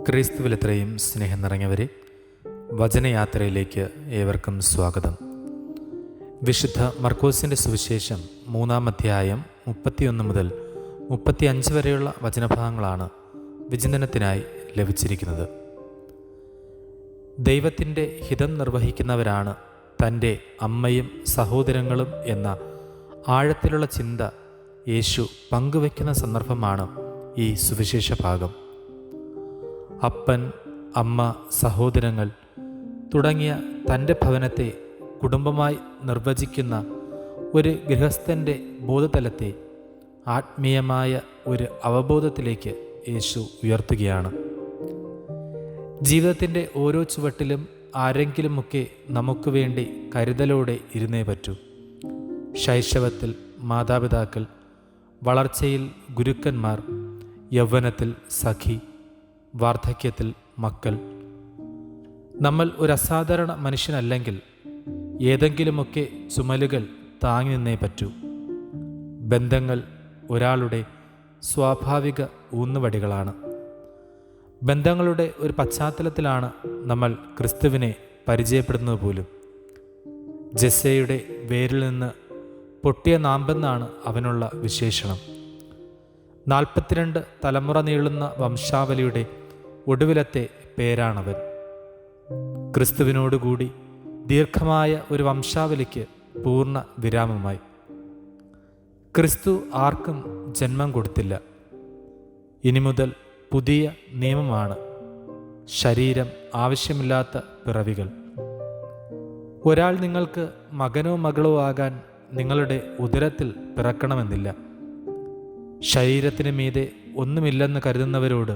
ക്രിസ്തുവിലെത്രയും സ്നേഹം നിറഞ്ഞവരെ, വചനയാത്രയിലേക്ക് ഏവർക്കും സ്വാഗതം. വിശുദ്ധ മർക്കോസിൻ്റെ സുവിശേഷം 3-ാം അധ്യായം 31 മുതൽ 35 വരെയുള്ള വചനഭാഗങ്ങളാണ് വിചിന്തനത്തിനായി ലഭിച്ചിരിക്കുന്നത്. ദൈവത്തിൻ്റെ ഹിതം നിർവഹിക്കുന്നവരാണ് തൻ്റെ അമ്മയും സഹോദരങ്ങളും എന്ന ആഴത്തിലുള്ള ചിന്ത യേശു പങ്കുവയ്ക്കുന്ന സന്ദർഭമാണ് ഈ സുവിശേഷ ഭാഗം. അപ്പൻ, അമ്മ, സഹോദരങ്ങൾ തുടങ്ങിയ തൻ്റെ ഭവനത്തെ കുടുംബമായി നിർവചിക്കുന്ന ഒരു ഗൃഹസ്ഥൻ്റെ ബോധതലത്തെ ആത്മീയമായ ഒരു അവബോധത്തിലേക്ക് യേശു ഉയർത്തുകയാണ്. ജീവിതത്തിൻ്റെ ഓരോ ചുവട്ടിലും ആരെങ്കിലുമൊക്കെ നമുക്ക് വേണ്ടി കരുതലോടെ ഇരുന്നേ പറ്റൂ. ശൈശവത്തിൽ മാതാപിതാക്കൾ, വളർച്ചയിൽ ഗുരുക്കന്മാർ, യൗവനത്തിൽ സഖി, വാർദ്ധക്യത്തിൽ മക്കൾ. നമ്മൾ ഒരു അസാധാരണ മനുഷ്യനല്ലെങ്കിൽ ഏതെങ്കിലുമൊക്കെ ചുമലുകൾ താങ്ങി നിന്നേ പറ്റൂ. ബന്ധങ്ങൾ ഒരാളുടെ സ്വാഭാവിക ഊന്നുവടികളാണ്. ബന്ധങ്ങളുടെ ഒരു പശ്ചാത്തലത്തിലാണ് നമ്മൾ ക്രിസ്തുവിനെ പരിചയപ്പെടുന്നത് പോലും. ജെസ്സയുടെ വേരിൽ നിന്ന് പൊട്ടിയ നാമ്പെന്നാണ് അവനുള്ള വിശേഷണം. 42 തലമുറ നീളുന്ന വംശാവലിയുടെ ഒടുവിലത്തെ പേരാണവൻ. ക്രിസ്തുവിനോടുകൂടി ദീർഘമായ ഒരു വംശാവലിക്ക് പൂർണ്ണ വിരാമമായി. ക്രിസ്തു ആർക്കും ജന്മം കൊടുത്തില്ല. ഇനി മുതൽ പുതിയ നിയമമാണ് ശരീരം ആവശ്യമില്ലാത്ത പിറവികൾ. ഒരാൾ നിങ്ങൾക്ക് മകനോ മകളോ ആകാൻ നിങ്ങളുടെ ഉദരത്തിൽ പിറക്കണമെന്നില്ല. ശരീരത്തിന് മീതെ ഒന്നുമില്ലെന്ന് കരുതുന്നവരോട്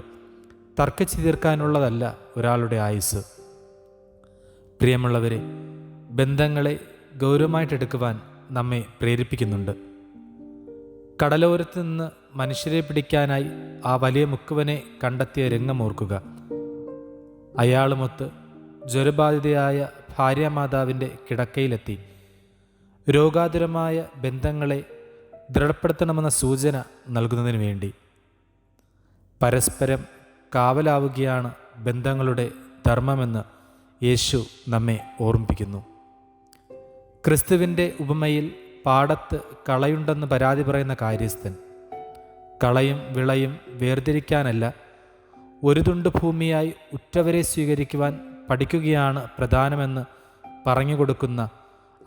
തർക്കിച്ചു തീർക്കാനുള്ളതല്ല ഒരാളുടെ ആയുസ്. പ്രിയമുള്ളവരെ, ബന്ധങ്ങളെ ഗൗരവമായിട്ടെടുക്കുവാൻ നമ്മെ പ്രേരിപ്പിക്കുന്നുണ്ട്. കടലോരത്ത് നിന്ന് മനുഷ്യരെ പിടിക്കാനായി ആ വലിയ മുക്കുവനെ കണ്ടെത്തിയ രംഗമോർക്കുക. അയാളുമൊത്ത് ജ്വരബാധിതയായ ഭാര്യാമാതാവിൻ്റെ കിടക്കയിലെത്തി രോഗാതുരമായ ബന്ധങ്ങളെ ദൃഢപ്പെടുത്തണമെന്ന സൂചന നൽകുന്നതിന് വേണ്ടി. പരസ്പരം കാവലാവുകയാണ് ബന്ധങ്ങളുടെ ധർമ്മമെന്ന് യേശു നമ്മെ ഓർമ്മിപ്പിക്കുന്നു. ക്രിസ്തുവിൻ്റെ ഉപമയിൽ പാടത്ത് കളയുണ്ടെന്ന് പരാതി പറയുന്ന കാര്യസ്ഥൻ കളയും വിളയും വേർതിരിക്കാനല്ല, ഒരു തുണ്ട് ഭൂമിയായി ഉറ്റവരെ സ്വീകരിക്കുവാൻ പഠിക്കുകയാണ് പ്രധാനമെന്ന് പറഞ്ഞുകൊടുക്കുന്ന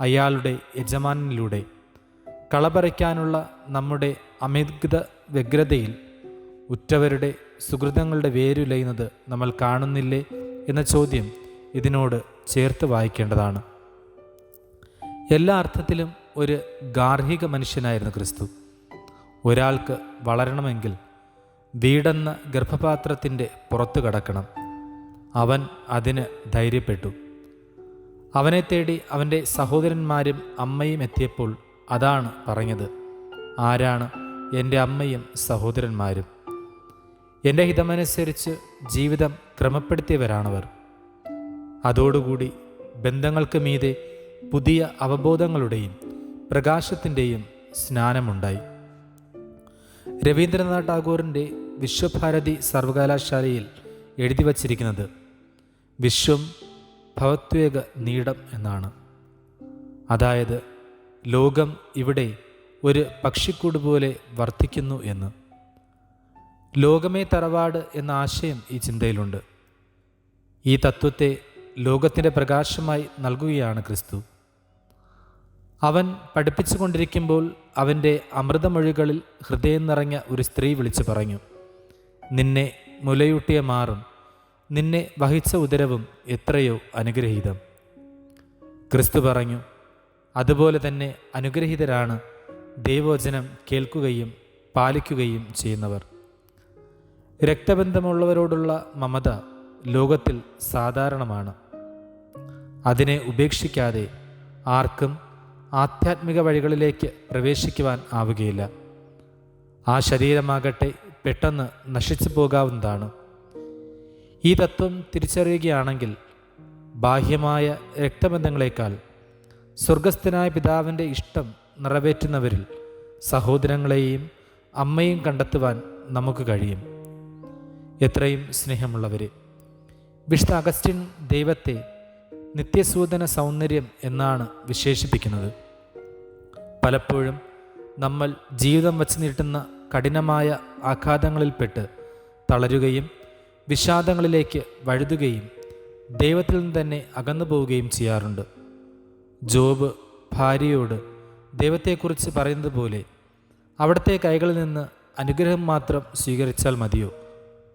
അയാളുടെ യജമാനിലൂടെ കളപറിക്കാനുള്ള നമ്മുടെ അമിത വ്യഗ്രതയിൽ ഉറ്റവരുടെ സുഹൃതങ്ങളുടെ വേരുലയുന്നത് നമ്മൾ കാണുന്നില്ലേ എന്ന ചോദ്യം ഇതിനോട് ചേർത്ത് വായിക്കേണ്ടതാണ്. എല്ലാ അർത്ഥത്തിലും ഒരു ഗാർഹിക മനുഷ്യനായിരുന്നു ക്രിസ്തു. ഒരാൾക്ക് വളരണമെങ്കിൽ വീടെന്ന ഗർഭപാത്രത്തിൻ്റെ പുറത്തു കടക്കണം. അവൻ അതിന് ധൈര്യപ്പെട്ടു. അവനെ തേടി അവൻ്റെ സഹോദരന്മാരും അമ്മയും എത്തിയപ്പോൾ അതാണ് പറഞ്ഞത്, ആരാണ് എൻ്റെ അമ്മയും സഹോദരന്മാരും? എൻ്റെ ഹിതമനുസരിച്ച് ജീവിതം ക്രമപ്പെടുത്തിയവരാണവർ. അതോടുകൂടി ബന്ധങ്ങൾക്ക് മീതെ പുതിയ അവബോധങ്ങളുടെയും പ്രകാശത്തിൻ്റെയും സ്നാനമുണ്ടായി. രവീന്ദ്രനാഥ് ടാഗോറിൻ്റെ വിശ്വഭാരതി സർവകലാശാലയിൽ എഴുതി വച്ചിരിക്കുന്നത് വിശ്വം ഭവത്വേക നീടം എന്നാണ്. അതായത് ലോകം ഇവിടെ ഒരു പക്ഷിക്കൂട് പോലെ വർദ്ധിക്കുന്നു എന്ന്. ലോകമേ തറവാട് എന്ന ആശയം ഈ ചിന്തയിലുണ്ട്. ഈ തത്വത്തെ ലോകത്തിൻ്റെ പ്രകാശമായി നൽകുകയാണ് ക്രിസ്തു. അവൻ പഠിപ്പിച്ചുകൊണ്ടിരിക്കുമ്പോൾ അവൻ്റെ അമൃതമൊഴികളിൽ ഹൃദയം നിറഞ്ഞ ഒരു സ്ത്രീ വിളിച്ചു പറഞ്ഞു, നിന്നെ മുലയൂട്ടിയ മാറും നിന്നെ വഹിച്ച ഉദരവും എത്രയോ അനുഗ്രഹീതം. ക്രിസ്തു പറഞ്ഞു, അതുപോലെ തന്നെ അനുഗ്രഹീതരാണ് ദൈവവചനം കേൾക്കുകയും പാലിക്കുകയും ചെയ്യുന്നവർ. രക്തബന്ധമുള്ളവരോടുള്ള മമത ലോകത്തിൽ സാധാരണമാണ്. അതിനെ ഉപേക്ഷിക്കാതെ ആർക്കും ആധ്യാത്മിക വഴികളിലേക്ക് പ്രവേശിക്കുവാൻ ആവുകയില്ല. ആ ശരീരമാകട്ടെ പെട്ടെന്ന് നശിച്ചു പോകാവുന്നതാണ്. ഈ തത്വം തിരിച്ചറിയുകയാണെങ്കിൽ ബാഹ്യമായ രക്തബന്ധങ്ങളെക്കാൾ സ്വർഗസ്ഥനായ പിതാവിൻ്റെ ഇഷ്ടം നിറവേറ്റുന്നവരിൽ സഹോദരങ്ങളെയും അമ്മയും കണ്ടെത്തുവാൻ നമുക്ക് കഴിയും. എത്രയും സ്നേഹമുള്ളവരെ, വിശുദ്ധ അഗസ്റ്റിൻ ദൈവത്തെ നിത്യസൂദന സൗന്ദര്യം എന്നാണ് വിശേഷിപ്പിക്കുന്നത്. പലപ്പോഴും നമ്മൾ ജീവിതം വച്ച് നീട്ടുന്ന കഠിനമായ ആഘാതങ്ങളിൽപ്പെട്ട് തളരുകയും വിഷാദങ്ങളിലേക്ക് വഴുതുകയും ദൈവത്തിൽ നിന്ന് തന്നെ അകന്നു പോവുകയും ചെയ്യാറുണ്ട്. ജോബ് ഭാര്യയോട് ദൈവത്തെക്കുറിച്ച് പറയുന്നത് പോലെ അവിടുത്തെ കൈകളിൽ നിന്ന് അനുഗ്രഹം മാത്രം സ്വീകരിച്ചാൽ മതിയോ?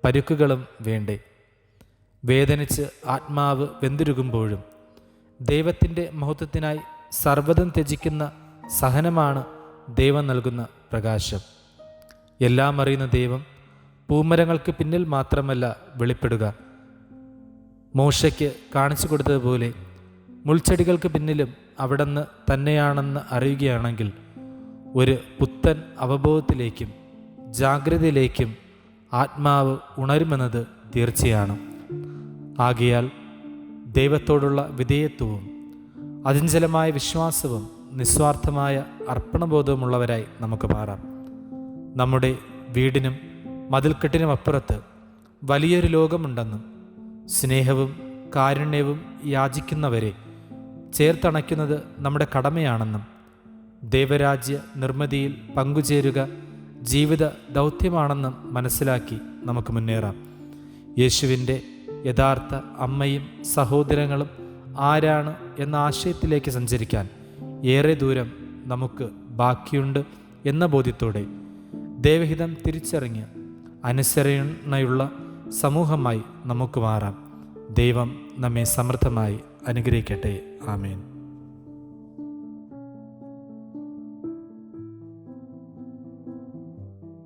പരുക്കുകളും വേണ്ടേ? വേദനിച്ച് ആത്മാവ് വെന്തുരുകുമ്പോഴും ദൈവത്തിൻ്റെ മഹത്വത്തിനായി സർവ്വതും ത്യജിക്കുന്ന സഹനമാണ് ദൈവം നൽകുന്ന പ്രകാശം. എല്ലാം അറിയുന്ന ദൈവം പൂമരങ്ങൾക്ക് പിന്നിൽ മാത്രമല്ല വെളിപ്പെടുക, മോശയ്ക്ക് കാണിച്ചു കൊടുത്തതുപോലെ മുൾച്ചെടികൾക്ക് പിന്നിലും അവിടുന്ന് തന്നെയാണെന്ന് അറിയുകയാണെങ്കിൽ ഒരു പുത്തൻ അവബോധത്തിലേക്കും ജാഗ്രതയിലേക്കും ആത്മാവ് ഉണരുമെന്നത് തീർച്ചയാണ്. ആകയാൽ ദൈവത്തോടുള്ള വിധേയത്വവും അചഞ്ചലമായ വിശ്വാസവും നിസ്വാർത്ഥമായ അർപ്പണബോധവുമുള്ളവരായി നമുക്ക് മാറാം. നമ്മുടെ വീടിനും മതിൽക്കെട്ടിനും അപ്പുറത്ത് വലിയൊരു ലോകമുണ്ടെന്നും സ്നേഹവും കാരുണ്യവും യാചിക്കുന്നവരെ ചേർത്തണയ്ക്കുന്നത് നമ്മുടെ കടമയാണെന്നും ദൈവരാജ്യ നിർമ്മിതിയിൽ പങ്കുചേരുക ജീവിത ദൗത്യമാണെന്നും മനസ്സിലാക്കി നമുക്ക് മുന്നേറാം. യേശുവിൻ്റെ യഥാർത്ഥ അമ്മയും സഹോദരങ്ങളും ആരാണ് എന്ന ആശയത്തിലേക്ക് സഞ്ചരിക്കാൻ ഏറെ ദൂരം നമുക്ക് ബാക്കിയുണ്ട് എന്ന ബോധ്യത്തോടെ ദൈവഹിതം തിരിച്ചറിഞ്ഞ് അനുസരണയുള്ള സമൂഹമായി നമുക്ക് മാറാം. ദൈവം നമ്മെ സമൃദ്ധമായി അനുഗ്രഹിക്കട്ടെ. ആമേൻ.